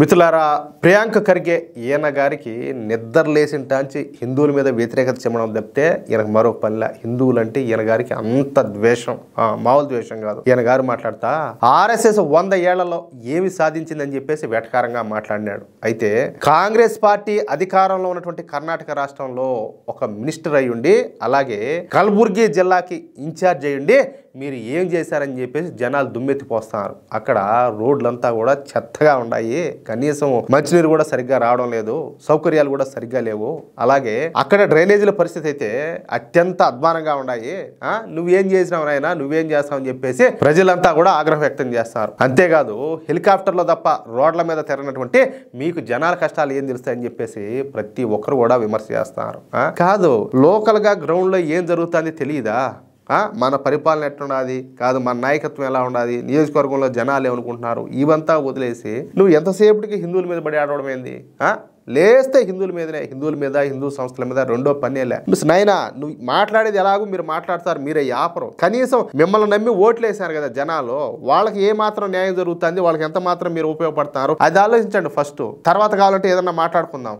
మిత్రులారా, ప్రియాంక ఖర్గే ఈయన గారికి నిద్ర లేసింటాంచి హిందువుల మీద వ్యతిరేకత చెమ్మడం తప్పితే ఈయనకు మరొక పనిలే. హిందువులంటే ఈయన గారికి అంత ద్వేషం, మామూలు ద్వేషం కాదు. ఈయన గారు మాట్లాడతా ఆర్ఎస్ఎస్ 100 ఏళ్లలో ఏమి సాధించిందని చెప్పేసి వెటకారంగా మాట్లాడినాడు. అయితే కాంగ్రెస్ పార్టీ అధికారంలో ఉన్నటువంటి కర్ణాటక రాష్ట్రంలో ఒక మినిస్టర్ అయ్యుండి, అలాగే కల్బుర్గి జిల్లాకి ఇన్ఛార్జ్ అయ్యుండి మీరు ఏం చేశారని చెప్పేసి జనాలు దుమ్మెత్తిపోస్తున్నారు. అక్కడ రోడ్లంతా కూడా చెత్తగా ఉన్నాయి, కనీసం మంచినీరు కూడా సరిగ్గా రావడం లేదు, సౌకర్యాలు కూడా సరిగ్గా లేవు. అలాగే అక్కడ డ్రైనేజీల పరిస్థితి అయితే అత్యంత అధ్వానంగా ఉన్నాయి. నువ్వేం చేసినావు నాయనా, నువ్వేం చేస్తావు అని చెప్పేసి ప్రజలంతా కూడా ఆగ్రహం వ్యక్తం చేస్తారు. అంతేకాదు హెలికాప్టర్లో తప్ప రోడ్ల మీద తిరగనటువంటి మీకు జనాల కష్టాలు ఏం తెలుస్తాయని చెప్పేసి ప్రతి ఒక్కరు కూడా విమర్శ చేస్తున్నారు. కాదు, లోకల్ గా గ్రౌండ్ లో ఏం జరుగుతుంది తెలియదా? మన పరిపాలన ఎట్లున్నది, కాదు మన నాయకత్వం ఎలా ఉన్నది, నియోజకవర్గంలో జనాలు ఏమనుకుంటున్నారు, ఇవంతా వదిలేసి నువ్వు ఎంతసేపటికి హిందువుల మీద పడి ఆడవడం ఏంది? లేస్తే హిందువుల మీదనే, హిందువుల మీద, హిందూ సంస్థల మీద రెండో పనేలే. నాయనా, నువ్వు మాట్లాడేది ఎలాగో మీరు మాట్లాడతారు, మీరే యాపరు. కనీసం మిమ్మల్ని నమ్మి ఓట్లు వేసారు కదా జనాలు, వాళ్ళకి ఏ మాత్రం న్యాయం జరుగుతుంది, వాళ్ళకి ఎంత మాత్రం మీరు ఉపయోగపడతారు అది ఆలోచించండి ఫస్ట్. తర్వాత కావాలంటే ఏదన్నా మాట్లాడుకుందాం.